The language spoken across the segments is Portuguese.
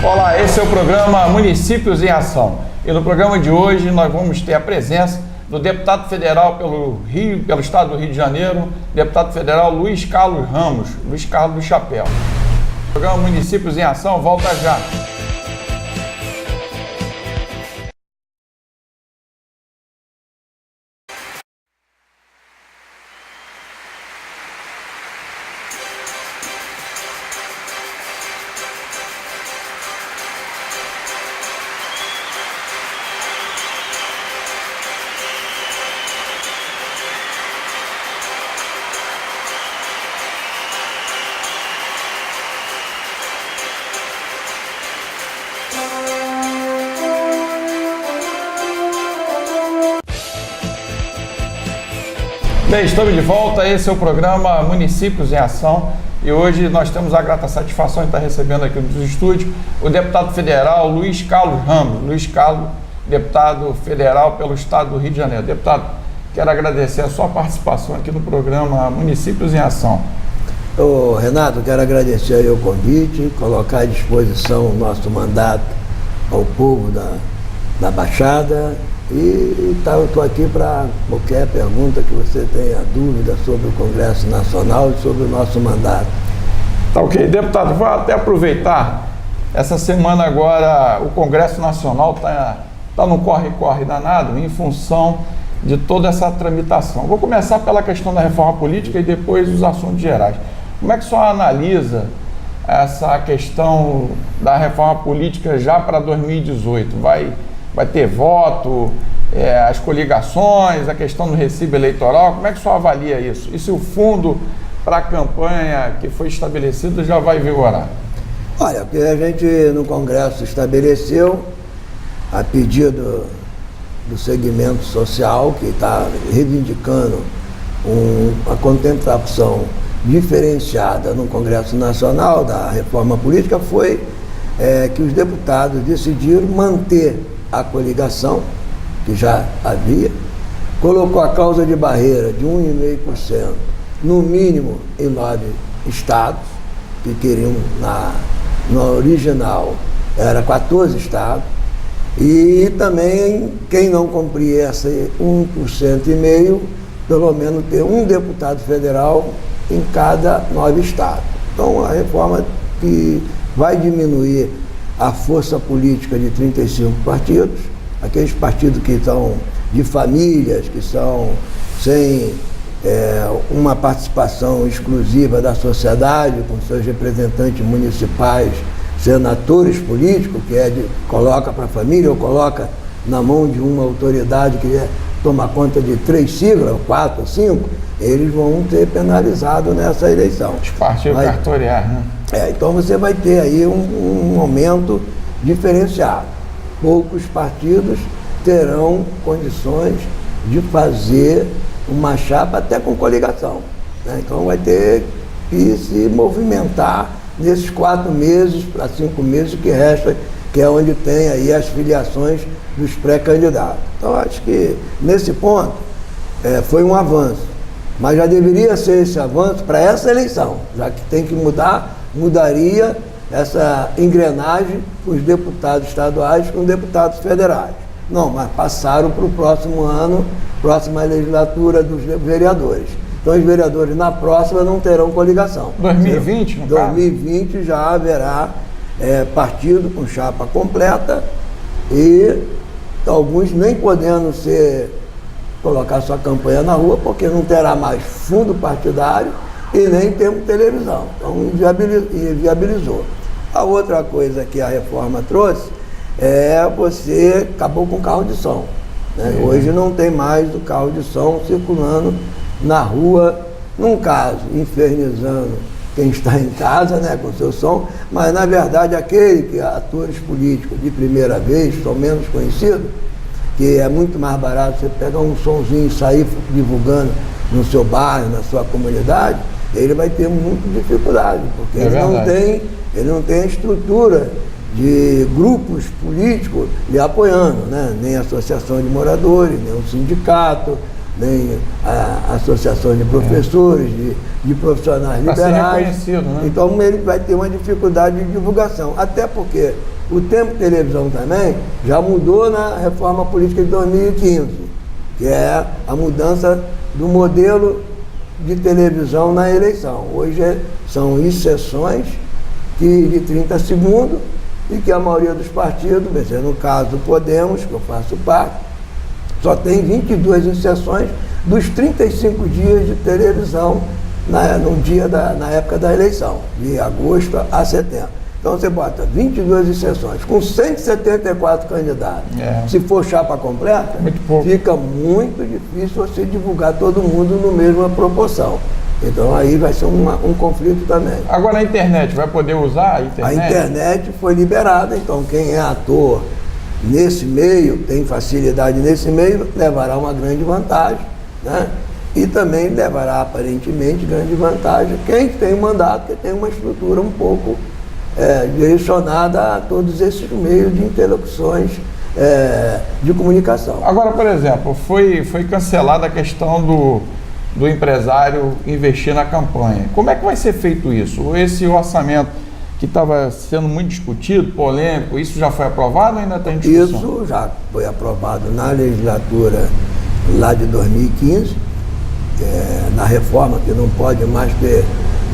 Olá, esse é o programa Municípios em Ação. E no programa de hoje nós vamos ter a presença do deputado federal pelo estado do Rio de Janeiro, deputado federal Luiz Carlos Ramos, Luiz Carlos do Chapéu. O programa Municípios em Ação volta já. Bem, estamos de volta, esse é o programa Municípios em Ação e hoje nós temos a grata satisfação de estar recebendo aqui nos estúdios o deputado federal Luiz Carlos Ramos. Luiz Carlos, deputado federal pelo estado do Rio de Janeiro. Deputado, quero agradecer a sua participação aqui no programa Municípios em Ação. Renato, quero agradecer aí o convite, colocar à disposição o nosso mandato ao povo da Baixada. E eu estou aqui para qualquer pergunta que você tenha dúvida sobre o Congresso Nacional e sobre o nosso mandato. Tá ok. Deputado, vou até aproveitar. Essa semana agora o Congresso Nacional está no corre-corre danado em função de toda essa tramitação. Vou começar pela questão da reforma política e depois os assuntos gerais. Como é que o senhor analisa essa questão da reforma política já para 2018? Vai ter voto, as coligações, a questão do recibo eleitoral, como é que o senhor avalia isso? E se o fundo para a campanha que foi estabelecido já vai vigorar? Olha, o que a gente no Congresso estabeleceu, a pedido do segmento social, que está reivindicando uma contemplação diferenciada no Congresso Nacional da reforma política, foi que os deputados decidiram manter a coligação, que já havia, colocou a cláusula de barreira de 1,5%, no mínimo em 9 estados, que queriam, no original, era 14 estados, e também quem não cumprir esse 1,5%, pelo menos ter um deputado federal em cada 9 estados. Então, a reforma que vai diminuir a força política de 35 partidos, aqueles partidos que estão de famílias, que são sem uma participação exclusiva da sociedade, com seus representantes municipais, senadores políticos, coloca para a família ou coloca na mão de uma autoridade que toma conta de 3 siglas, 4 ou 5, eles vão ser penalizados nessa eleição. Os partidos cartoriais, né? Então você vai ter aí um aumento diferenciado. Poucos partidos terão condições de fazer uma chapa até com coligação, né? Então vai ter que se movimentar nesses 4 meses para 5 meses que resta, que é onde tem aí as filiações dos pré-candidatos. Então acho que nesse ponto foi um avanço, mas já deveria ser esse avanço para essa eleição, já que tem que mudaria essa engrenagem com os deputados estaduais com os deputados federais. Não, mas passaram para o próximo ano, próxima legislatura dos vereadores. Então os vereadores na próxima não terão coligação. 2020, no 2020 caso? Já haverá partido com chapa completa e alguns nem podendo colocar sua campanha na rua, porque não terá mais fundo partidário e nem temos televisão. Então viabilizou. A outra coisa que a reforma trouxe você acabou com o carro de som, né? Hoje não tem mais o carro de som circulando na rua, num caso, infernizando quem está em casa, né, com seu som, mas na verdade atores políticos de primeira vez, são menos conhecidos, que é muito mais barato você pegar um sonzinho e sair divulgando no seu bairro, na sua comunidade, ele vai ter muita dificuldade, porque ele não tem a estrutura de grupos políticos lhe apoiando, né? Nem a associação de moradores, nem o sindicato, nem a associação de professores, de profissionais liberais. Né? Então ele vai ter uma dificuldade de divulgação, até porque O tempo de televisão também já mudou na reforma política de 2015, que é a mudança do modelo de televisão na eleição. Hoje são sessões de 30 segundos e que a maioria dos partidos, no caso do Podemos, que eu faço parte, só tem 22 inserções dos 35 dias de televisão na época da eleição, de agosto a setembro. Então você bota 22 inserções com 174 candidatos. Se for chapa completa, fica muito difícil você divulgar todo mundo na mesma proporção. Então aí vai ser um conflito também. Agora a internet, vai poder usar a internet? A internet foi liberada, então quem é ator nesse meio, tem facilidade nesse meio, levará uma grande vantagem, né? E também levará aparentemente grande vantagem quem tem mandato, que tem uma estrutura um pouco direcionada a todos esses meios de interlocuções de comunicação. Agora, por exemplo, foi cancelada a questão do empresário investir na campanha. Como é que vai ser feito isso? Esse orçamento que estava sendo muito discutido, polêmico, isso já foi aprovado ou ainda está em discussão? Isso já foi aprovado na legislatura lá de 2015, na reforma que não pode mais ter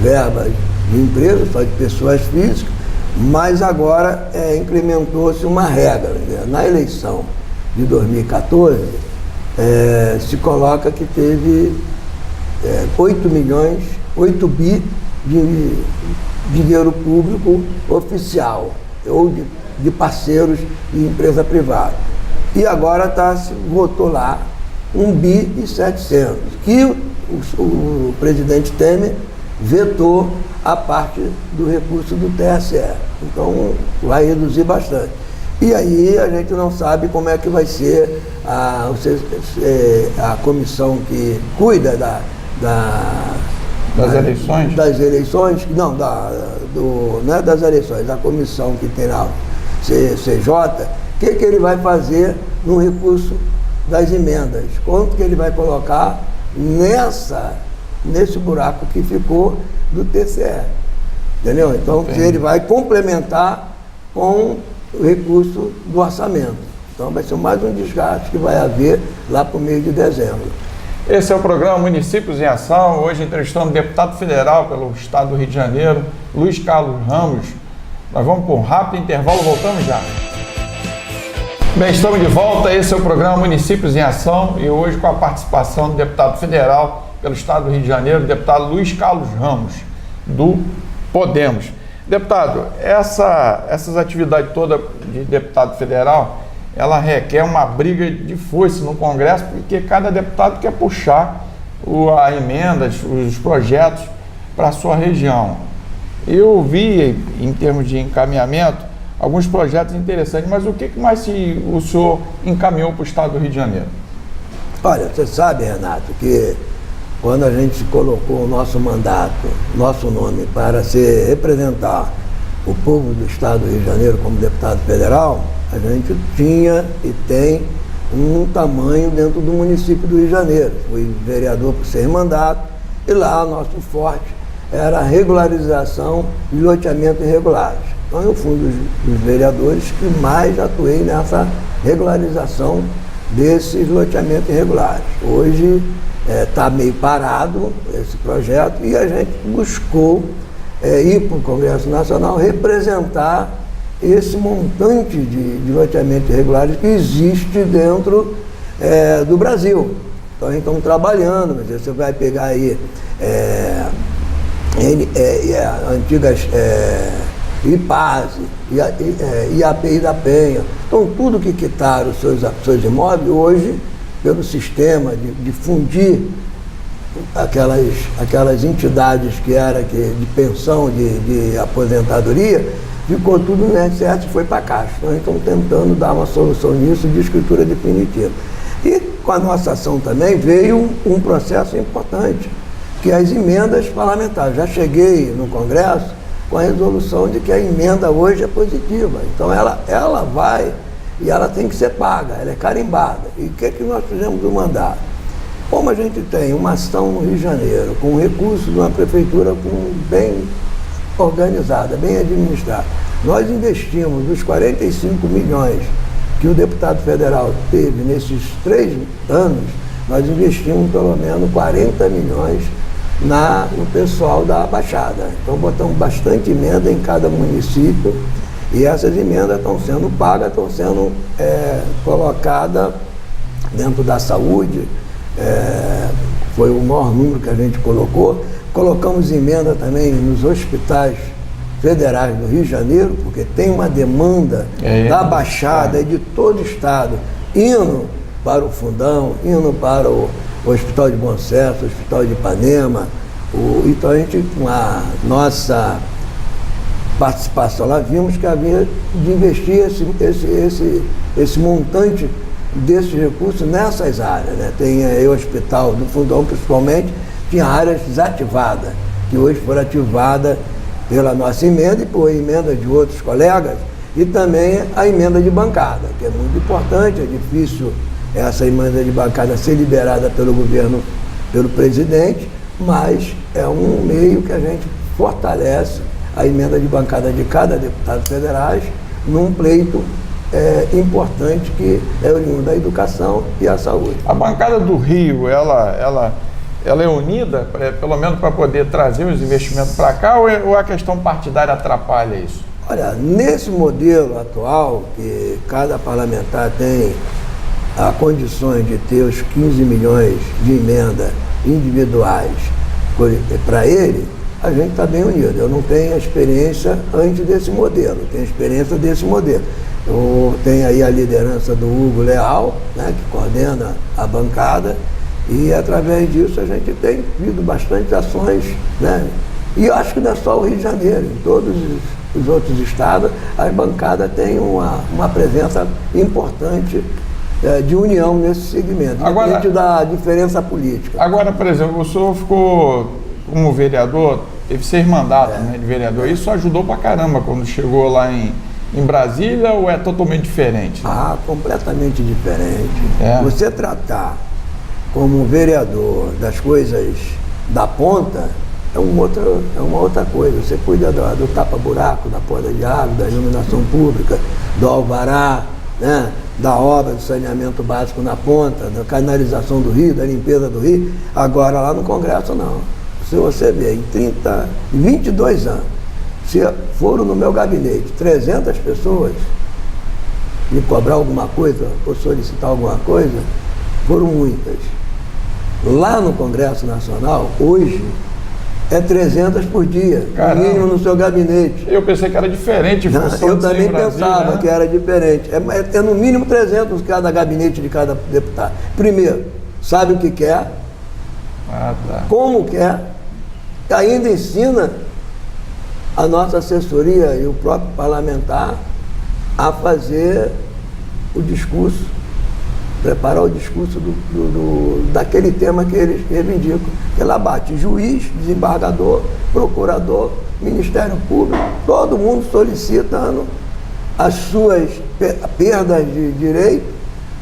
verbas de empresas, só de pessoas físicas, mas agora implementou-se uma regra. Na eleição de 2014, se coloca que teve 8 bi de dinheiro público oficial, ou de parceiros de empresa privada. E agora votou lá 1 bi e 700, que o presidente Temer vetou a parte do recurso do TSE. Então vai reduzir bastante. E aí a gente não sabe como é que vai ser a comissão que cuida das eleições? Das eleições, não, não é das eleições, da comissão que tem lá, CCJ, o que ele vai fazer no recurso das emendas, quanto que ele vai colocar nesse buraco que ficou do TCE, entendeu? Então ele vai complementar com o recurso do orçamento. Então vai ser mais um desgaste que vai haver lá para o mês de dezembro. Esse é o programa Municípios em Ação, hoje entrevistando o deputado federal pelo estado do Rio de Janeiro, Luiz Carlos Ramos. Nós vamos para um rápido intervalo, voltamos já. Bem, estamos de volta, esse é o programa Municípios em Ação e hoje com a participação do deputado federal pelo estado do Rio de Janeiro, o deputado Luiz Carlos Ramos, do Podemos. Deputado, essas atividades todas de deputado federal, ela requer uma briga de foice no Congresso, porque cada deputado quer puxar as emendas, os projetos para a sua região. Eu vi, em termos de encaminhamento, alguns projetos interessantes, mas o que mais o senhor encaminhou para o estado do Rio de Janeiro? Olha, você sabe, Renato, que quando a gente colocou o nosso mandato, nosso nome, para representar o povo do estado do Rio de Janeiro como deputado federal, a gente tinha e tem um tamanho dentro do município do Rio de Janeiro. Fui vereador por 6 mandatos e lá o nosso forte era a regularização de loteamentos irregulares. Então eu fui um dos vereadores que mais atuei nessa regularização desses loteamentos irregulares. Hoje está meio parado esse projeto e a gente buscou ir para o Congresso Nacional representar esse montante de loteamentos irregulares que existe dentro do Brasil. Então a gente está trabalhando, mas você vai pegar aí antigas IPASE, IAPI da Penha. Então tudo que quitaram os seus imóveis, hoje, pelo sistema de fundir aquelas entidades que eram de pensão, de aposentadoria, ficou tudo no INSS e foi para a Caixa. Então estamos tentando dar uma solução nisso de escritura definitiva. E com a nossa ação também veio um processo importante, que é as emendas parlamentares. Já cheguei no Congresso com a resolução de que a emenda hoje é positiva. Então ela vai e ela tem que ser paga, ela é carimbada. E o que nós fizemos do mandato? Como a gente tem uma ação no Rio de Janeiro, com recursos de uma prefeitura bem organizada, bem administrada, Nós investimos os 45 milhões que o deputado federal teve nesses 3 anos, nós investimos pelo menos 40 milhões no pessoal da Baixada. Então botamos bastante emenda em cada município e essas emendas estão sendo pagas, estão sendo colocadas dentro da saúde, foi o maior número que a gente colocou. Colocamos emenda também nos hospitais federais do Rio de Janeiro, porque tem uma demanda da Baixada e de todo o estado, indo para o Fundão, indo para o Hospital de Bom Sucesso, o Hospital de Ipanema. Então a gente, com a nossa participação lá, vimos que havia de investir esse montante desses recursos nessas áreas, né? Tem o Hospital do Fundão, principalmente, tinha áreas desativadas, que hoje foram ativadas pela nossa emenda e por emenda de outros colegas, e também a emenda de bancada, que é muito importante. É difícil essa emenda de bancada ser liberada pelo governo, pelo presidente, mas é um meio que a gente fortalece a emenda de bancada de cada deputado federal num pleito importante, que é oriundo da educação e a saúde. A bancada do Rio, ela é unida, pelo menos para poder trazer os investimentos para cá, ou a questão partidária atrapalha isso? Olha, nesse modelo atual, que cada parlamentar tem as condições de ter os 15 milhões de emenda individuais para ele, a gente está bem unido. Eu não tenho a experiência antes desse modelo, eu tenho a experiência desse modelo. Eu tenho aí a liderança do Hugo Leal, né, que coordena a bancada, e através disso a gente tem tido bastante ações, né? E eu acho que não é só o Rio de Janeiro, em todos os outros estados, as bancadas têm uma presença importante de união nesse segmento, independente da diferença política. Agora, por exemplo, o senhor ficou como vereador, teve 6 mandatos, né, de vereador, isso ajudou pra caramba quando chegou lá em Brasília, ou é totalmente diferente? Ah, completamente diferente. Você tratar como vereador das coisas da ponta é uma outra coisa. Você cuida do tapa-buraco, da poda de água, da iluminação pública, do alvará, né, da obra do saneamento básico na ponta, da canalização do rio, da limpeza do rio. Agora lá no Congresso não. Se você vê, em 22 anos, se foram no meu gabinete 300 pessoas me cobrar alguma coisa ou solicitar alguma coisa, foram muitas. Lá no Congresso Nacional, hoje, é 300 por dia, no mínimo no seu gabinete. Eu pensei que era diferente. Eu também pensava que era diferente. É no mínimo 300 cada gabinete de cada deputado. Primeiro, sabe o que quer, como quer, ainda ensina a nossa assessoria e o próprio parlamentar a fazer o discurso, preparar o discurso daquele tema que eles reivindicam. Ela bate juiz, desembargador, procurador, Ministério Público, todo mundo solicitando as suas perdas de direito,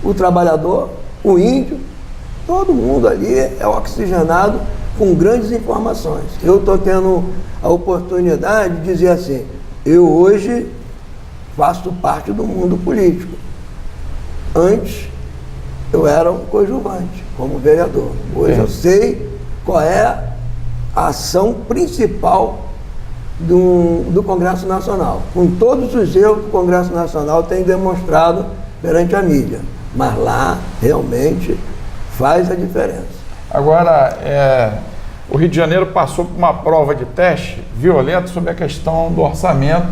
o trabalhador, o índio, todo mundo ali é oxigenado com grandes informações. Eu estou tendo a oportunidade de dizer assim, eu hoje faço parte do mundo político. Antes, eu era um coadjuvante, como vereador. Hoje eu sei qual é a ação principal do Congresso Nacional, com todos os erros que o Congresso Nacional tem demonstrado perante a mídia. Mas lá, realmente, faz a diferença. Agora, o Rio de Janeiro passou por uma prova de teste violenta sobre a questão do orçamento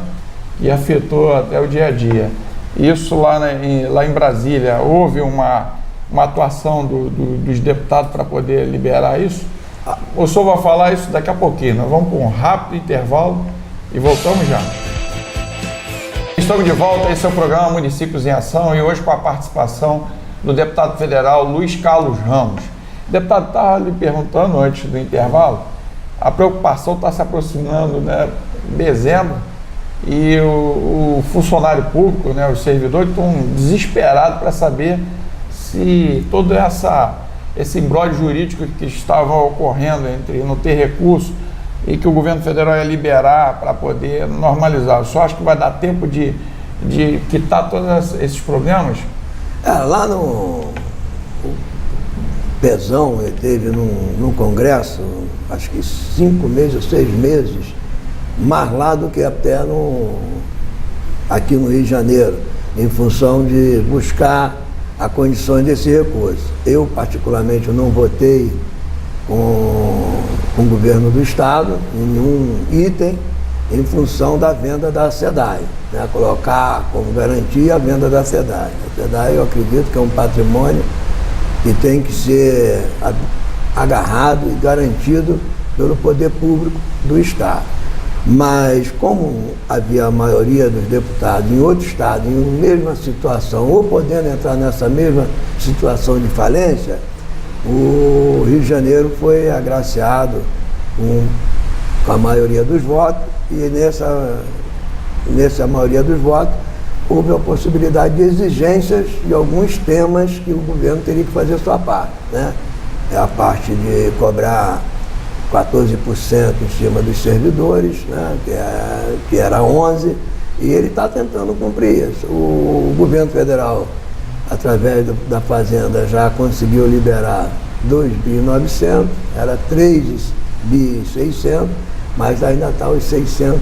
e afetou até o dia a dia. Isso lá em Brasília, houve uma atuação dos deputados para poder liberar isso? O senhor vai falar isso daqui a pouquinho. Nós vamos para um rápido intervalo e voltamos já. Estamos de volta, esse é o programa Municípios em Ação e hoje com a participação do deputado federal Luiz Carlos Ramos. O deputado estava lhe perguntando antes do intervalo, a preocupação está se aproximando, né, dezembro, e o funcionário público, né, os servidores estão desesperados para saber se todo esse imbróglio jurídico que estava ocorrendo entre não ter recurso e que o governo federal ia liberar para poder normalizar. Eu só acho que vai dar tempo de quitar todos esses problemas? Lá no o Pezão, ele teve num congresso, acho que 5 meses ou 6 meses, mais lá do que até aqui no Rio de Janeiro, em função de buscar a condição desse recurso. Eu, particularmente, não votei com o governo do Estado em nenhum item em função da venda da SEDAI, né? Colocar como garantia a venda da SEDAI. A SEDAI, eu acredito que é um patrimônio que tem que ser agarrado e garantido pelo poder público do Estado. Mas como havia a maioria dos deputados em outro estado, em mesma situação, ou podendo entrar nessa mesma situação de falência, o Rio de Janeiro foi agraciado com a maioria dos votos, e nessa maioria dos votos houve a possibilidade de exigências de alguns temas que o governo teria que fazer a sua parte, né? É a parte de cobrar 14% em cima dos servidores, né, que era 11%, e ele está tentando cumprir isso. O governo federal, através da Fazenda, já conseguiu liberar 2.900 bi, era 3.600 bi, mas ainda está os 600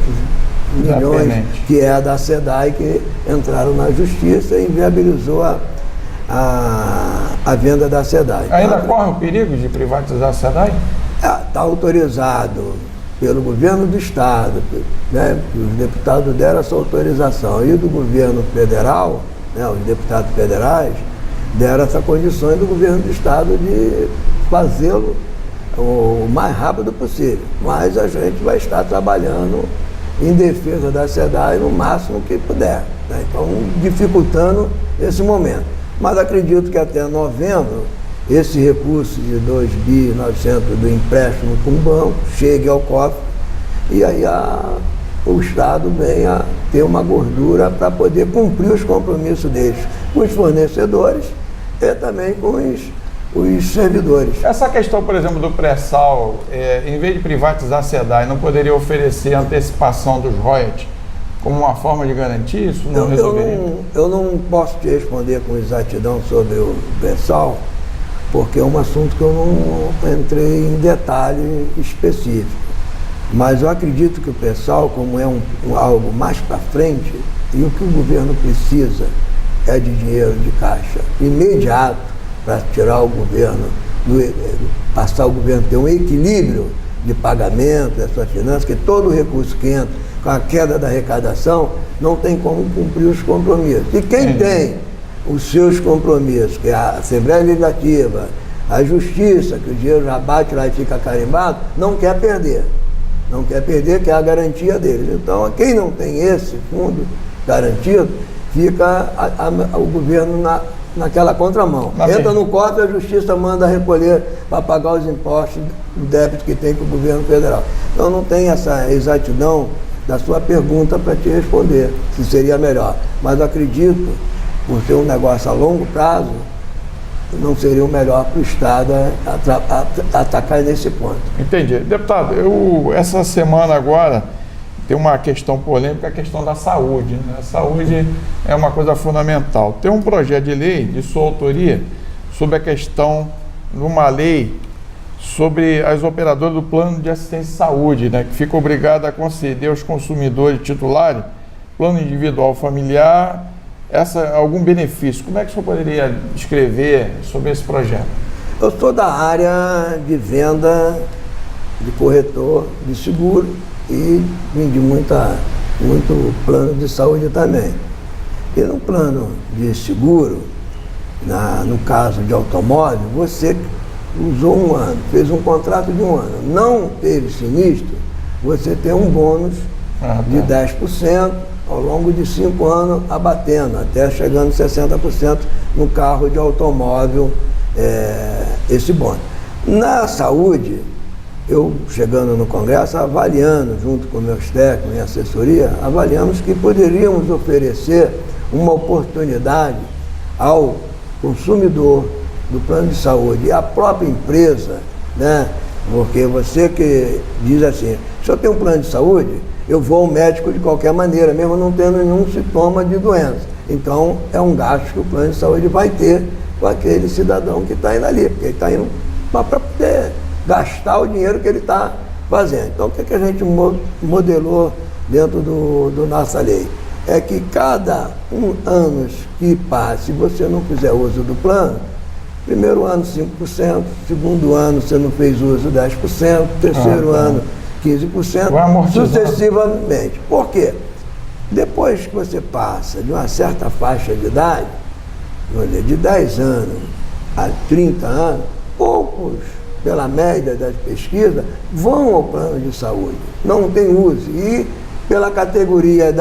milhões, que é da SEDAI, que entraram na justiça e inviabilizou a venda da SEDAI. Ainda corre o perigo de privatizar a SEDAI? Está autorizado pelo governo do Estado, né? Os deputados deram essa autorização, e do governo federal, né? Os deputados federais deram essa condição do governo do Estado de fazê-lo o mais rápido possível. Mas a gente vai estar trabalhando em defesa da SEDAI no máximo que puder, né? Então, dificultando esse momento. Mas acredito que até novembro, esse recurso de 2.900 bi do empréstimo com o banco chegue ao cofre, e aí o Estado venha ter uma gordura para poder cumprir os compromissos deles com os fornecedores e também com os servidores. Essa questão, por exemplo, do pré-sal, em vez de privatizar a SEDAI, não poderia oferecer antecipação dos royalties como uma forma de garantir isso? Não resolveria? Eu não posso te responder com exatidão sobre o pré-sal, porque é um assunto que eu não entrei em detalhe específico. Mas eu acredito que o pré-sal, como é algo mais para frente, e o que o governo precisa é de dinheiro de caixa imediato para tirar o governo, passar o governo a ter um equilíbrio de pagamento das suas finanças, que todo o recurso que entra com a queda da arrecadação não tem como cumprir os compromissos. E quem tem os seus compromissos, que é a Assembleia Legislativa, a Justiça, que o dinheiro já bate lá e fica carimbado, não quer perder. Não quer perder, que é a garantia deles. Então, quem não tem esse fundo garantido, fica o governo naquela contramão. Entra no cofre, a Justiça manda recolher para pagar os impostos do débito que tem com o governo federal. Então, não tem essa exatidão da sua pergunta para te responder, se seria melhor. Mas acredito, por ser um negócio a longo prazo, não seria o melhor para o Estado atacar nesse ponto. Entendi. Deputado, essa semana agora tem uma questão polêmica, a questão da saúde, né? A saúde é uma coisa fundamental. Tem um projeto de lei de sua autoria sobre a questão de uma lei sobre as operadoras do plano de assistência de saúde, né? Que fica obrigada a conceder aos consumidores titulares plano individual familiar, algum benefício. Como é que o senhor poderia escrever sobre esse projeto? Eu sou da área de venda de corretor de seguro e vendi muito plano de saúde também. E no plano de seguro, no caso de automóvel, você usou 1 ano, fez um contrato de 1 ano, não teve sinistro, você tem um bônus de 10%, ao longo de 5 anos, abatendo, até chegando 60% no carro de automóvel, esse bônus. Na saúde, eu chegando no Congresso, avaliando, junto com meus técnicos e assessoria, avaliamos que poderíamos oferecer uma oportunidade ao consumidor do plano de saúde e à própria empresa, né, Porque você que diz assim, se eu tenho um plano de saúde, eu vou ao médico de qualquer maneira, mesmo não tendo nenhum sintoma de doença. Então, é um gasto que o plano de saúde vai ter com aquele cidadão que está indo ali, porque ele está indo para poder gastar o dinheiro que ele está fazendo. Então, o que a gente modelou dentro do nossa lei? É que cada ano que passe, se você não fizer uso do plano, primeiro ano 5%, segundo ano você não fez uso 10%, terceiro ano 15%, sucessivamente. Por quê? Depois que você passa de uma certa faixa de idade, de 10 anos a 30 anos, poucos, pela média das pesquisas, vão ao plano de saúde, não tem uso. E pela categoria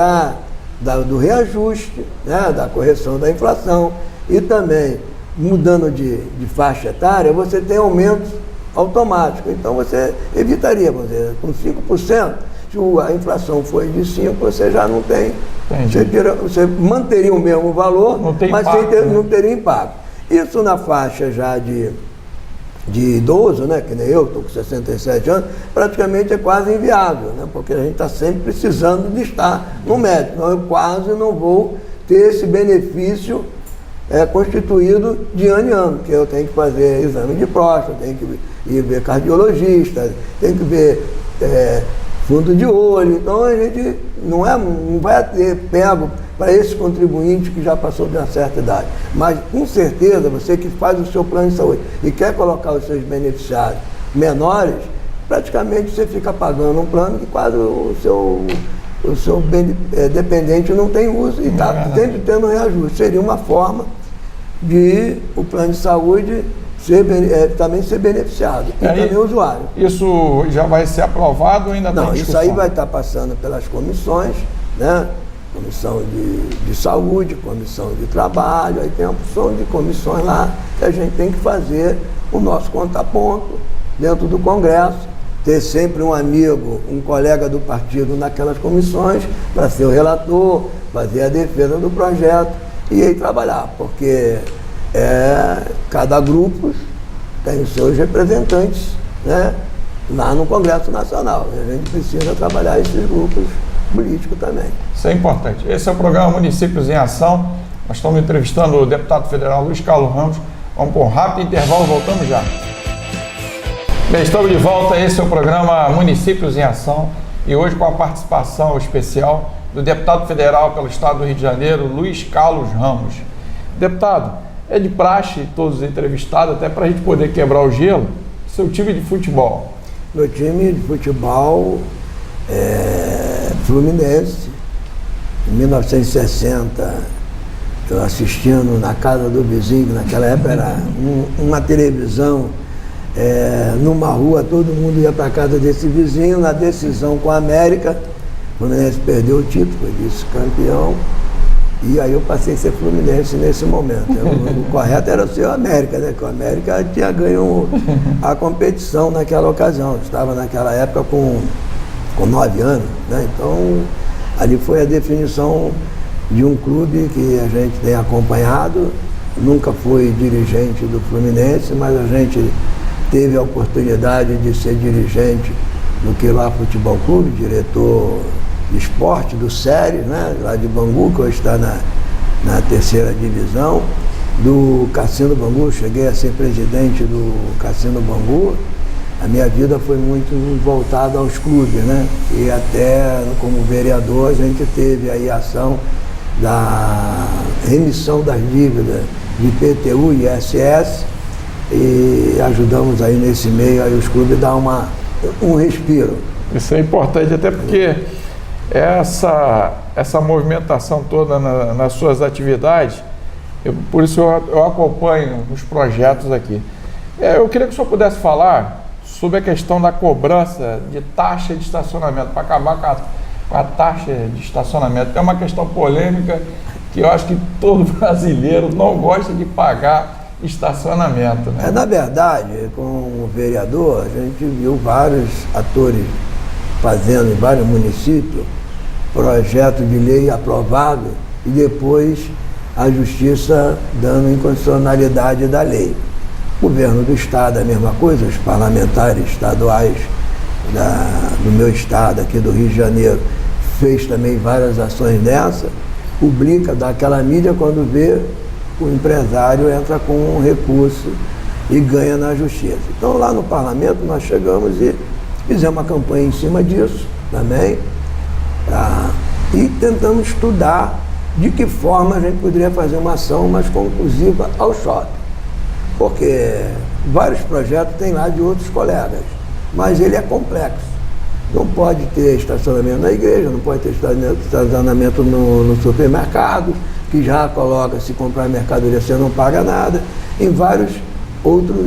do reajuste, né, da correção da inflação, e também mudando de faixa etária, você tem aumentos automáticos. Então você evitaria, vamos dizer, com 5%, se a inflação foi de 5%, você já não tem. Você manteria o mesmo valor, mas não teria impacto. Isso na faixa já de idoso, né, que nem eu, estou com 67 anos, praticamente é quase inviável, né, porque a gente está sempre precisando de estar no médico. Então eu quase não vou ter esse benefício constituído de ano em ano, que eu tenho que fazer exame de próstata, tenho que ir ver cardiologista, tenho que ver fundo de olho. Então a gente não vai ter pego para esse contribuinte que já passou de uma certa idade. Mas com certeza você que faz o seu plano de saúde e quer colocar os seus beneficiários menores, praticamente você fica pagando um plano que quase o seu dependente não tem uso e está sempre tendo reajuste. Seria uma forma de o plano de saúde também ser beneficiado e também o usuário. Isso já vai ser aprovado ou ainda está em discussão? Isso aí vai estar passando pelas comissões, né? Comissão de saúde, comissão de trabalho, aí tem uma opção de comissões lá que a gente tem que fazer o nosso contraponto dentro do Congresso, ter sempre um amigo, um colega do partido naquelas comissões para ser o relator, fazer a defesa do projeto e aí trabalhar, porque cada grupo tem os seus representantes, né, lá no Congresso Nacional. A gente precisa trabalhar esses grupos políticos também. Isso é importante. Esse é o programa Municípios em Ação. Nós estamos entrevistando o deputado federal Luiz Carlos Ramos. Vamos por um rápido intervalo, voltamos já. Bem, estamos de volta. Esse é o programa Municípios em Ação e hoje com a participação especial do deputado federal pelo Estado do Rio de Janeiro, Luiz Carlos Ramos. Deputado, é de praxe todos os entrevistados, até para a gente poder quebrar o gelo, seu time de futebol. Meu time de futebol é Fluminense. Em 1960, eu assistindo na casa do vizinho, naquela época era uma televisão, numa rua, todo mundo ia para a casa desse vizinho, na decisão com a América, o Fluminense perdeu o título, foi vice-campeão, e aí eu passei a ser Fluminense nesse momento. O correto era ser o América, né? Porque o América tinha ganho a competição naquela ocasião. Eu estava naquela época com 9 anos, né? Então, ali foi a definição de um clube que a gente tem acompanhado. Nunca fui dirigente do Fluminense, mas a gente teve a oportunidade de ser dirigente do Quilá Futebol Clube, diretor de esporte do Séries, né, lá de Bangu, que hoje está na 3ª divisão, do Cassino Bangu. Cheguei a ser presidente do Cassino Bangu. A minha vida foi muito voltada aos clubes, né? E até como vereador a gente teve aí a ação da remissão das dívidas de IPTU e ISS e ajudamos aí nesse meio aí os clubes a dar um respiro. Isso é importante, até porque essa movimentação toda nas suas atividades, por isso eu acompanho os projetos aqui. Eu queria que o senhor pudesse falar sobre a questão da cobrança de taxa de estacionamento, para acabar com a taxa de estacionamento. É uma questão polêmica que eu acho que todo brasileiro não gosta de pagar estacionamento, né? Na verdade, como vereador, a gente viu vários atores fazendo em vários municípios projeto de lei aprovado e depois a justiça dando inconstitucionalidade da lei. Governo do Estado, a mesma coisa, os parlamentares estaduais do meu estado, aqui do Rio de Janeiro, fez também várias ações dessa, publica, dá aquela mídia, quando vê, o empresário entra com um recurso e ganha na justiça. Então lá no parlamento nós chegamos e fizemos uma campanha em cima disso também, e tentamos estudar de que forma a gente poderia fazer uma ação mais conclusiva ao shopping. Porque vários projetos tem lá de outros colegas, mas ele é complexo. Não pode ter estacionamento na igreja, não pode ter estacionamento no supermercado, que já coloca, se comprar mercadoria você não paga nada, em vários outros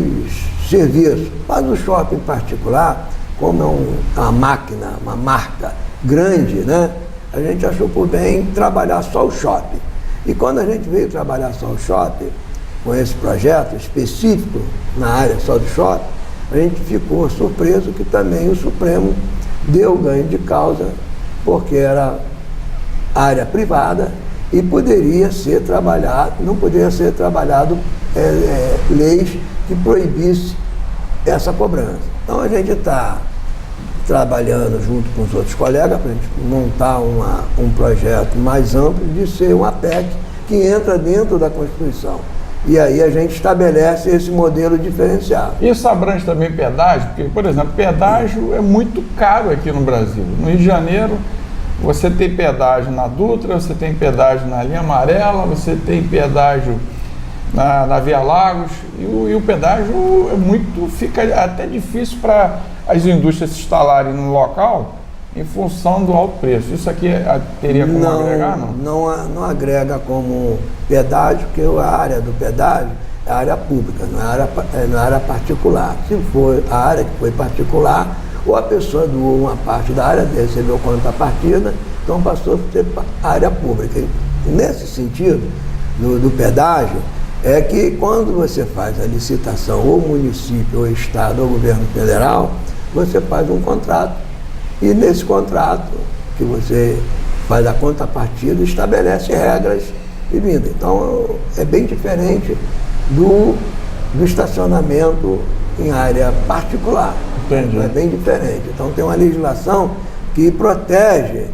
serviços. Mas o shopping em particular, como é uma máquina, uma marca grande, né? A gente achou por bem trabalhar só o shopping. E quando a gente veio trabalhar só o shopping, com esse projeto específico na área só do shopping, a gente ficou surpreso que também o Supremo deu ganho de causa, porque era área privada e poderia ser trabalhado, não poderia ser trabalhado leis que proibissem essa cobrança. Então a gente está trabalhando junto com os outros colegas para a gente montar um projeto mais amplo de ser uma PEC que entra dentro da Constituição. E aí a gente estabelece esse modelo diferenciado. Isso abrange também pedágio, porque, por exemplo, pedágio é muito caro aqui no Brasil. No Rio de Janeiro, você tem pedágio na Dutra, você tem pedágio na linha amarela, você tem pedágio na Via Lagos, e o pedágio fica até difícil para as indústrias se instalarem no local em função do alto preço. Isso aqui teria como agregar, não? Não agrega como pedágio, porque a área do pedágio é área pública, não é área particular. Se for a área que foi particular, ou a pessoa doou uma parte da área, recebeu contrapartida, então passou a ser área pública. E nesse sentido, do pedágio, é que quando você faz a licitação, ou município, ou estado, ou governo federal, você faz um contrato. E nesse contrato que você faz a contrapartida, estabelece regras de vinda. Então é bem diferente do estacionamento em área particular. Entendi. É bem diferente. Então tem uma legislação que protege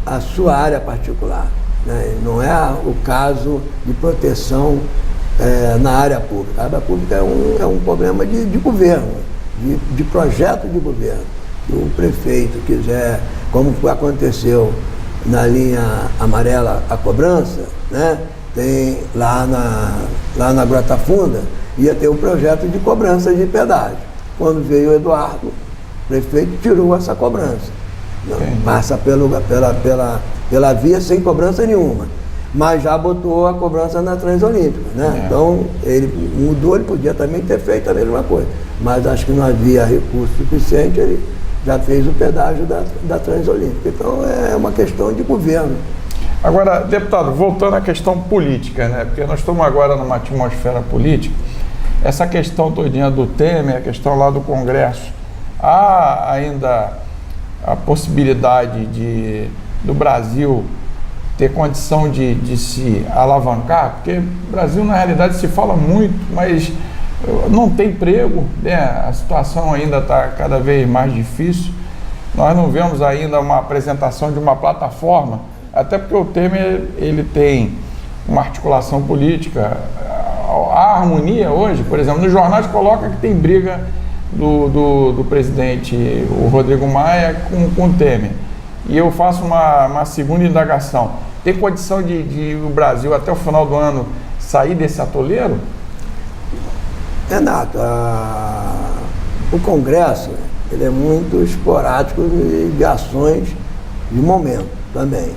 a sua área particular, né? Não é o caso de proteção na área pública. A área pública é um problema de governo, de projeto de governo. Se o prefeito quiser, como aconteceu na linha amarela, a cobrança, né? Tem lá na Grota Funda, ia ter um projeto de cobrança de pedágio. Quando veio o Eduardo, o prefeito tirou essa cobrança. Não, passa pela via sem cobrança nenhuma, mas já botou a cobrança na Transolímpica, né? Então ele mudou, ele podia também ter feito a mesma coisa, mas acho que não havia recurso suficiente, ele já fez o pedágio da Transolímpica. Então é uma questão de governo. Agora, deputado, voltando à questão política, né? Porque nós estamos agora numa atmosfera política, essa questão todinha do Temer, a questão lá do Congresso, há ainda a possibilidade do Brasil ter condição de se alavancar? Porque o Brasil, na realidade, se fala muito, mas não tem emprego, né? A situação ainda está cada vez mais difícil. Nós não vemos ainda uma apresentação de uma plataforma, até porque o Temer ele tem uma articulação política. A harmonia hoje, por exemplo, nos jornais coloca que tem briga do presidente, o Rodrigo Maia, com o Temer. E eu faço uma segunda indagação. Tem condição de o Brasil, até o final do ano, sair desse atoleiro? Renato, o Congresso ele é muito esporádico de ações de momento também.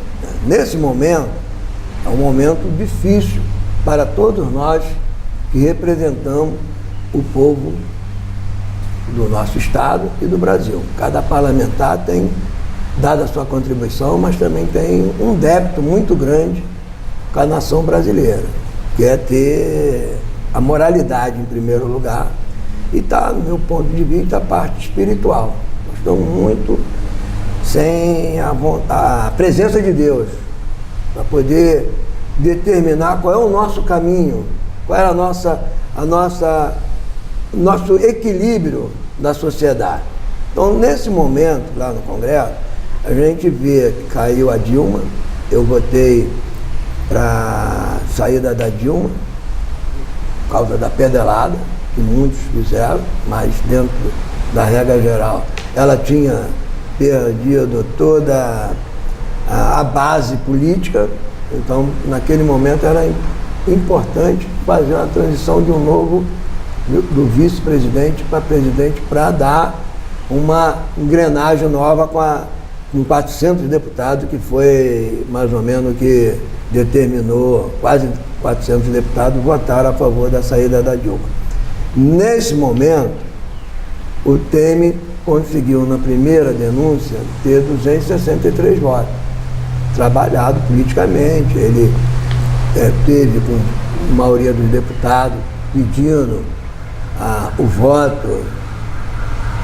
Nesse momento, é um momento difícil para todos nós que representamos o povo do nosso Estado e do Brasil. Cada parlamentar tem dado a sua contribuição, mas também tem um débito muito grande com a nação brasileira, que é ter a moralidade em primeiro lugar, e está, no meu ponto de vista, a parte espiritual. Nós estamos muito sem a presença de Deus, para poder determinar qual é o nosso caminho, qual é a nossa nosso equilíbrio da sociedade. Então, nesse momento, lá no Congresso, a gente vê que caiu a Dilma. Eu votei para a saída da Dilma, por causa da pedalada, que muitos fizeram, mas dentro da regra geral, ela tinha perdido toda a base política. Então, naquele momento, era importante fazer uma transição de um novo, do vice-presidente para presidente, para dar uma engrenagem nova com 400 deputados, que foi mais ou menos o que determinou, quase 400 deputados votaram a favor da saída da Dilma. Nesse momento, o Temer conseguiu, na primeira denúncia, ter 263 votos, trabalhado politicamente. Ele teve, com a maioria dos deputados, pedindo o voto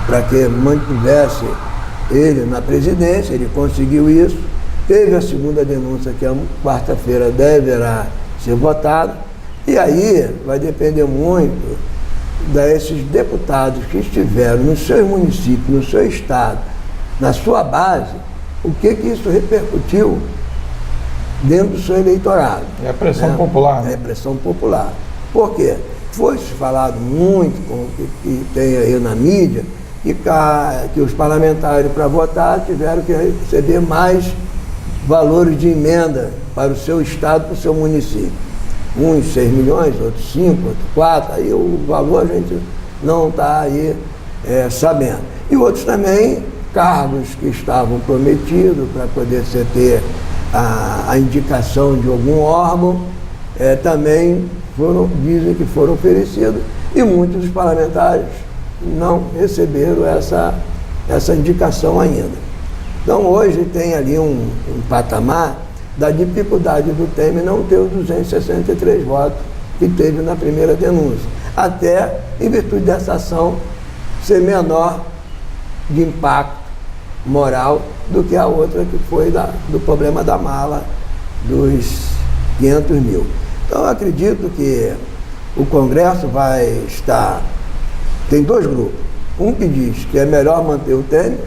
para que mantivesse ele na presidência. Ele conseguiu isso. Teve a segunda denúncia, que a quarta-feira deverá ser votada, e aí vai depender muito desses deputados que estiveram no seu município, no seu estado, na sua base, o que isso repercutiu dentro do seu eleitorado. É a pressão popular, né? É a pressão popular. Por quê? Foi-se falado muito, que tem aí na mídia, que os parlamentares, para votar, tiveram que receber mais valores de emenda para o seu estado, para o seu município. Uns 6 milhões, outros 5, outros 4, aí o valor a gente não está aí sabendo. E outros também, cargos que estavam prometidos para poder ter a indicação de algum órgão, também dizem que foram oferecidos, e muitos dos parlamentares não receberam essa indicação ainda. Então, hoje tem ali um patamar da dificuldade do Temer não ter os 263 votos que teve na primeira denúncia, até em virtude dessa ação ser menor de impacto moral do que a outra, que foi do problema da mala, dos 500 mil. Então, eu acredito que o Congresso vai estar... Tem dois grupos. Um que diz que é melhor manter o Temer,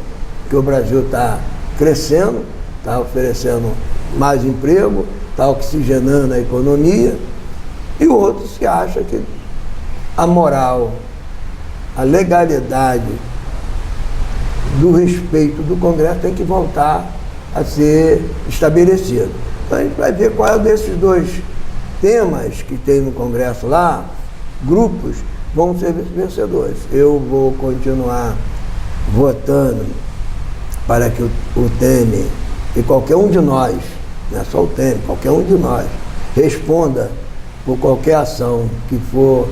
que o Brasil está crescendo, está oferecendo mais emprego, está oxigenando a economia, e outros que acham que a moral, a legalidade do respeito do Congresso tem que voltar a ser estabelecido. Então a gente vai ver qual é desses dois temas que tem no Congresso lá, grupos, vão ser vencedores. Eu vou continuar votando para que o Temer, e qualquer um de nós, não é só o Temer, qualquer um de nós, responda por qualquer ação que for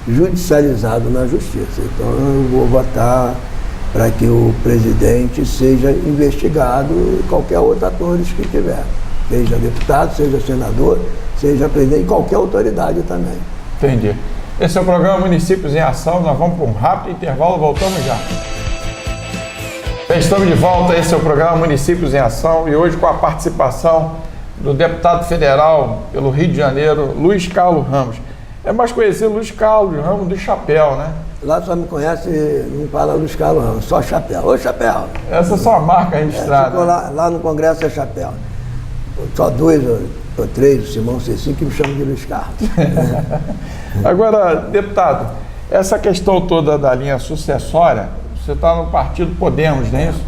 judicializado na justiça. Então eu vou votar para que o presidente seja investigado e qualquer outro ator que tiver, seja deputado, seja senador, seja presidente, e qualquer autoridade também. Entendi. Esse é o programa Municípios em Ação. Nós vamos para um rápido intervalo, voltamos já. Estamos de volta, esse é o programa Municípios em Ação, e hoje com a participação do deputado federal pelo Rio de Janeiro, Luiz Carlos Ramos. É mais conhecido Luiz Carlos Ramos do Chapéu, né? Lá só me conhece, não fala Luiz Carlos Ramos, só Chapéu. Ô, Chapéu! Essa é só a marca registrada. Ficou lá no Congresso é Chapéu. Só 2 ou 3, o Simão Cecim, que me chamam de Luiz Carlos. Agora, deputado, essa questão toda da linha sucessória, você está no partido Podemos, não é isso?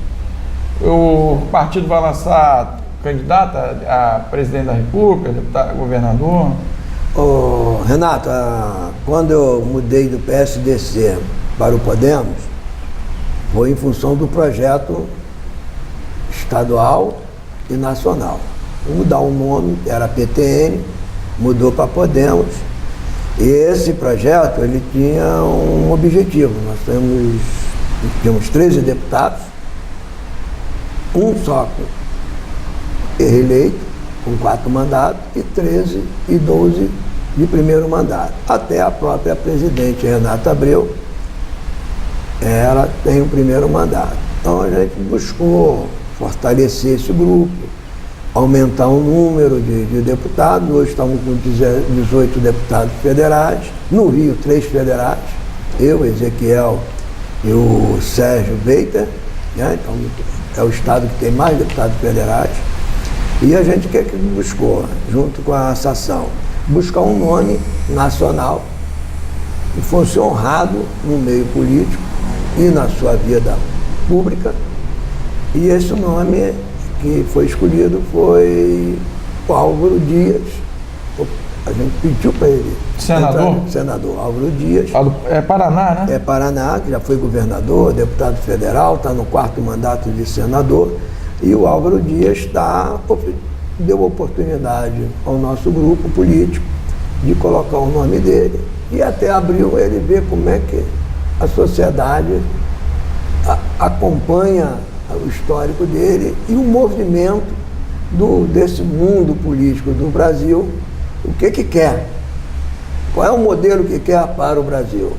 O partido vai lançar candidata a presidente da República, deputado, governador? Ô, Renato, quando eu mudei do PSDC para o Podemos, foi em função do projeto estadual e nacional. Vou mudar o nome, era PTN, mudou para Podemos. E esse projeto, ele tinha um objetivo. Nós tínhamos 13 deputados, um só reeleito, com 4 mandatos, e 13 e 12 de primeiro mandato. Até a própria presidente Renata Abreu, ela tem o primeiro mandato. Então a gente buscou fortalecer esse grupo, aumentar o número de deputados. Hoje estamos com 18 deputados federais, no Rio 3 federais, eu, Ezequiel e o Sérgio Beiter, né? Então, é o estado que tem mais deputados federais. E a gente que buscou, junto com a Associação, buscar um nome nacional que fosse honrado no meio político e na sua vida pública. E esse nome que foi escolhido foi o Álvaro Dias. A gente pediu para ele. Senador? Senador Álvaro Dias. É Paraná, né? É Paraná, que já foi governador, deputado federal, está no 4º mandato de senador. E o Álvaro Dias deu oportunidade ao nosso grupo político de colocar o nome dele e até abriu ele ver como é que a sociedade acompanha o histórico dele e o movimento desse mundo político do Brasil, o que quer, qual é o modelo que quer para o Brasil.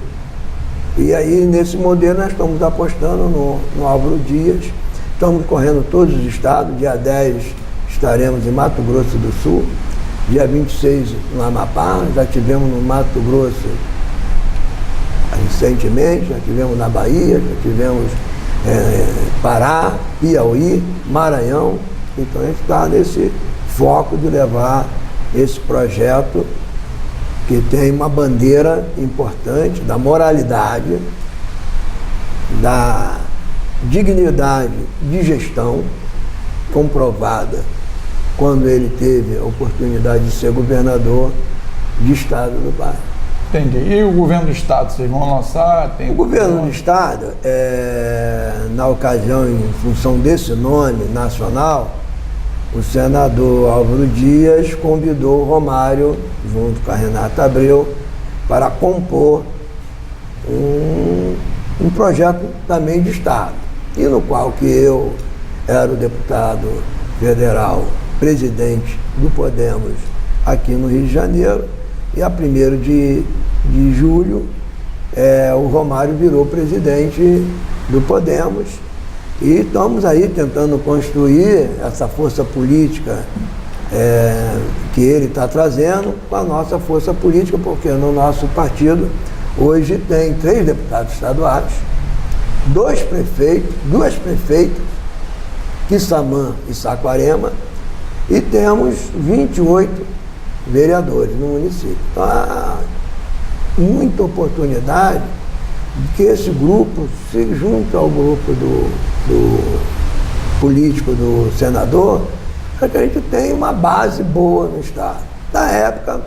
E aí, nesse modelo, nós estamos apostando no Álvaro Dias, estamos correndo todos os estados, dia 10 estaremos em Mato Grosso do Sul, dia 26 no Amapá, já tivemos no Mato Grosso recentemente, já tivemos na Bahia, já tivemos Pará, Piauí, Maranhão. Então a gente está nesse foco de levar esse projeto que tem uma bandeira importante da moralidade, da dignidade de gestão comprovada quando ele teve a oportunidade de ser governador de estado do Pará. Entendi. E o governo do estado, vocês vão lançar? O governo do estado, na ocasião, em função desse nome nacional, o senador Álvaro Dias convidou o Romário, junto com a Renata Abreu, para compor um projeto também de estado, e no qual que eu era o deputado federal, presidente do Podemos aqui no Rio de Janeiro, e a 1º de julho o Romário virou presidente do Podemos, e estamos aí tentando construir essa força política que ele está trazendo com a nossa força política, porque no nosso partido hoje tem 3 deputados estaduais, 2 prefeitos, 2 prefeitas, Quissamã e Saquarema, e temos 28 vereadores no município. Então, há muita oportunidade de que esse grupo se junte ao grupo do político do senador, para que a gente tenha uma base boa no estado. Na época,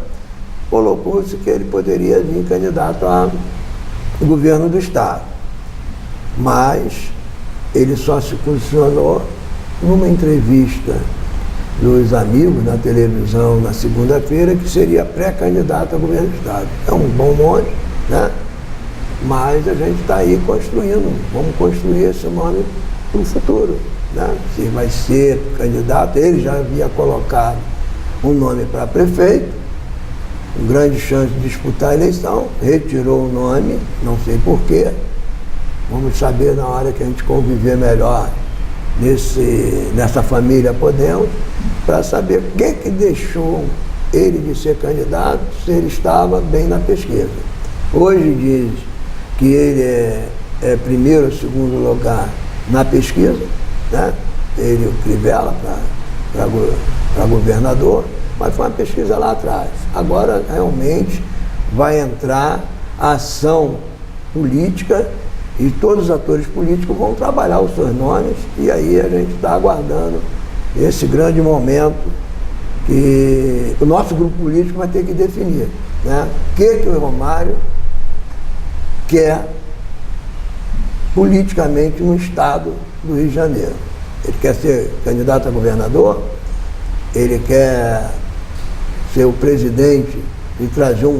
colocou-se que ele poderia vir candidato ao governo do estado, mas ele só se posicionou numa entrevista dos amigos na televisão na segunda-feira, que seria pré-candidato a governo do estado. É um bom nome, né? Mas a gente está aí construindo, vamos construir esse nome para o futuro, né? Se vai ser candidato, ele já havia colocado um nome para prefeito, com grande chance de disputar a eleição, retirou o nome, não sei porquê, vamos saber na hora que a gente conviver melhor nessa família Podemos, para saber o que deixou ele de ser candidato, se ele estava bem na pesquisa. Hoje diz que ele é 1º ou 2º lugar na pesquisa, né? Ele e o Crivella para governador, mas foi uma pesquisa lá atrás. Agora realmente vai entrar a ação política e todos os atores políticos vão trabalhar os seus nomes, e aí a gente está aguardando esse grande momento que o nosso grupo político vai ter que definir, né? O que o Romário quer politicamente no estado do Rio de Janeiro. Ele quer ser candidato a governador, ele quer ser o presidente e trazer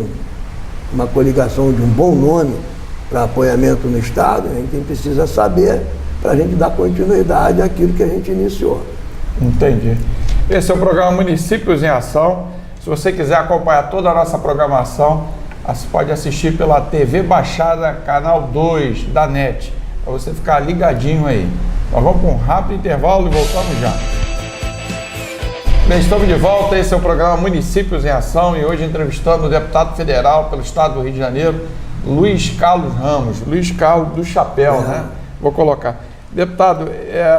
uma coligação de um bom nome para apoiamento no estado. A gente precisa saber para a gente dar continuidade àquilo que a gente iniciou. Entendi. Esse é o programa Municípios em Ação. Se você quiser acompanhar toda a nossa programação, você pode assistir pela TV Baixada, canal 2 da NET, para você ficar ligadinho aí. Nós vamos para um rápido intervalo e voltamos já. Bem, estamos de volta. Esse é o programa Municípios em Ação, e hoje entrevistando o deputado federal pelo estado do Rio de Janeiro, Luiz Carlos Ramos, Luiz Carlos do Chapéu, né? Vou colocar. Deputado,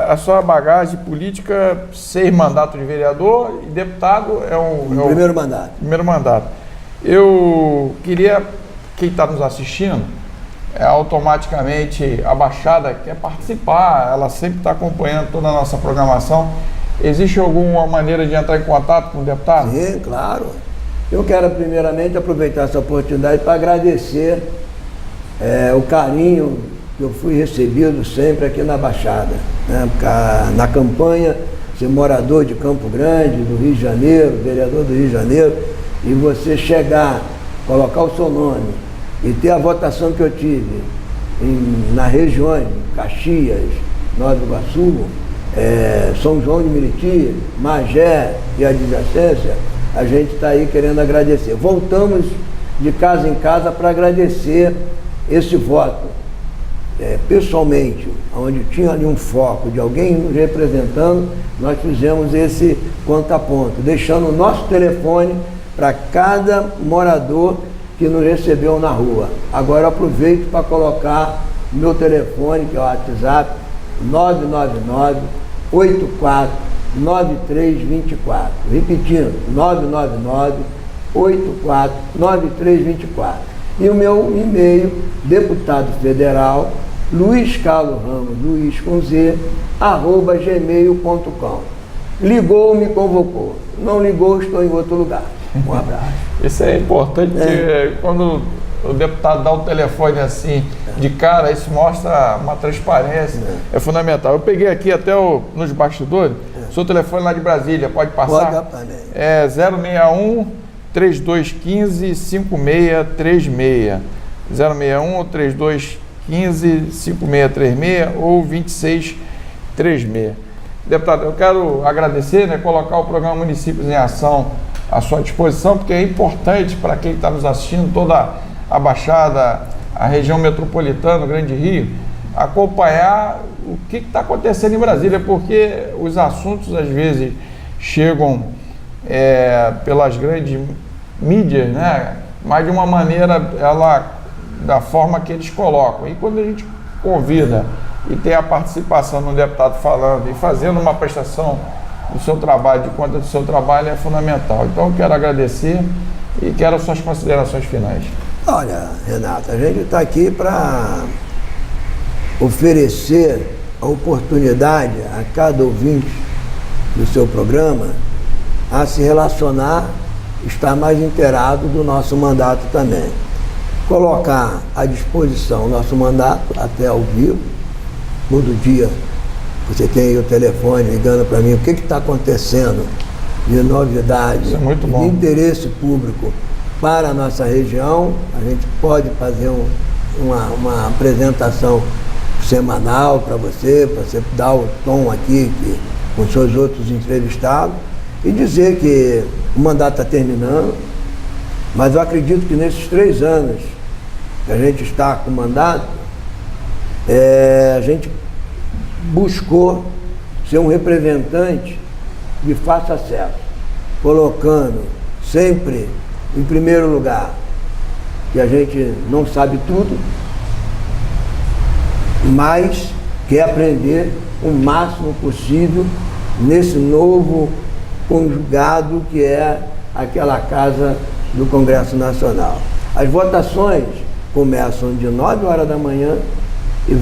a sua bagagem política, 6 mandatos de vereador e deputado é o primeiro mandato. Primeiro mandato. Eu queria, quem está nos assistindo, automaticamente a Baixada quer participar, ela sempre está acompanhando toda a nossa programação. Existe alguma maneira de entrar em contato com o deputado? Sim, claro. Eu quero primeiramente aproveitar essa oportunidade para agradecer o carinho que eu fui recebido sempre aqui na Baixada, né? Na campanha, ser morador de Campo Grande, do Rio de Janeiro, vereador do Rio de Janeiro, e você chegar, colocar o seu nome e ter a votação que eu tive na região, Caxias, Nova Iguaçu, São João de Meriti, Magé e adjacência, a gente está aí querendo agradecer. Voltamos de casa em casa para agradecer esse voto. Pessoalmente, onde tinha ali um foco de alguém nos representando, nós fizemos esse ponto, deixando o nosso telefone para cada morador que nos recebeu na rua. Agora eu aproveito para colocar o meu telefone, que é o WhatsApp, 999-84-9324. Repetindo, 999-84-9324. E o meu e-mail, deputado federal, Luiz Carlos Ramos, Luiz com Z, @gmail.com. Ligou, me convocou. Não ligou, estou em outro lugar. Um abraço. Isso é importante, porque quando o deputado dá o telefone assim, de cara, isso mostra uma transparência, é fundamental. Eu peguei aqui até nos bastidores, seu telefone lá de Brasília, pode passar? Pode, é 061 3215 5636. 061 3215 5636 ou 2636. Deputado, eu quero agradecer, colocar o programa Municípios em Ação à sua disposição, porque é importante para quem está nos assistindo, toda a Baixada, a região metropolitana, o Grande Rio, acompanhar o que está acontecendo em Brasília, porque os assuntos às vezes chegam pelas grandes mídias, mas de uma maneira, da forma que eles colocam. E quando a gente convida e tem a participação do deputado falando e fazendo uma prestação do seu trabalho, de conta do seu trabalho, é fundamental. Então eu quero agradecer e quero as suas considerações finais. Olha, Renato, a gente está aqui para oferecer a oportunidade a cada ouvinte do seu programa a se relacionar, estar mais inteirado do nosso mandato também. Colocar à disposição o nosso mandato até ao vivo, todo dia você tem aí o telefone ligando para mim, o que está acontecendo de novidade, isso é muito bom, de interesse público para a nossa região. A gente pode fazer uma apresentação semanal para você dar o tom aqui com seus outros entrevistados e dizer que o mandato está terminando, mas eu acredito que nesses 3 anos que a gente está com o mandato, a gente buscou ser um representante de fácil acesso, colocando sempre em primeiro lugar que a gente não sabe tudo, mas quer aprender o máximo possível nesse novo conjugado que é aquela casa do Congresso Nacional. As votações começam de 9 horas da manhã e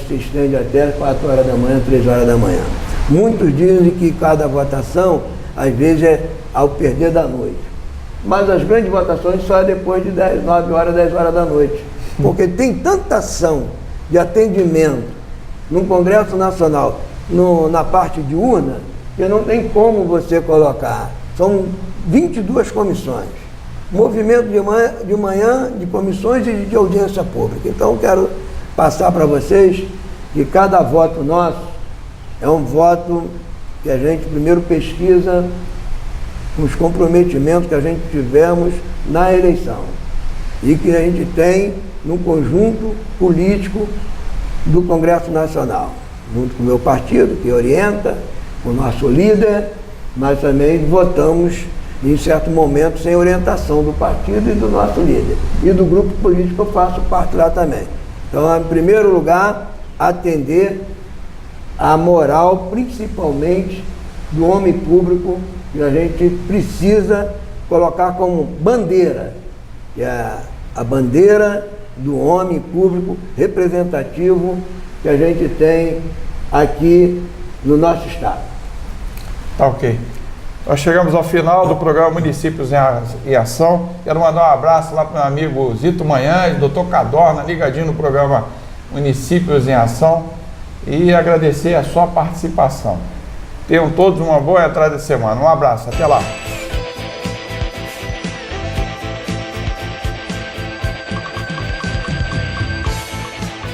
se estende até 4 horas da manhã, 3 horas da manhã. Muitos dizem que cada votação, às vezes, é ao perder da noite. Mas as grandes votações só é depois de 9 horas, 10 horas da noite. Porque tem tanta ação de atendimento no Congresso Nacional, na parte de urna, que não tem como você colocar. São 22 comissões. Movimento de manhã, de comissões e de audiência pública. Então, quero passar para vocês que cada voto nosso é um voto que a gente primeiro pesquisa os comprometimentos que a gente tivemos na eleição e que a gente tem no conjunto político do Congresso Nacional, junto com o meu partido, que orienta, com o nosso líder. Nós também votamos em certo momento, sem orientação do partido e do nosso líder. E do grupo político que eu faço parte lá também. Então, em primeiro lugar, atender a moral, principalmente do homem público, que a gente precisa colocar como bandeira, que é a bandeira do homem público representativo que a gente tem aqui no nosso estado. Tá ok. Nós chegamos ao final do programa Municípios em Ação. Quero mandar um abraço lá para o meu amigo Zito Manhães, doutor Cadorna, ligadinho no programa Municípios em Ação, e agradecer a sua participação. Tenham todos uma boa entrada de semana. Um abraço, até lá.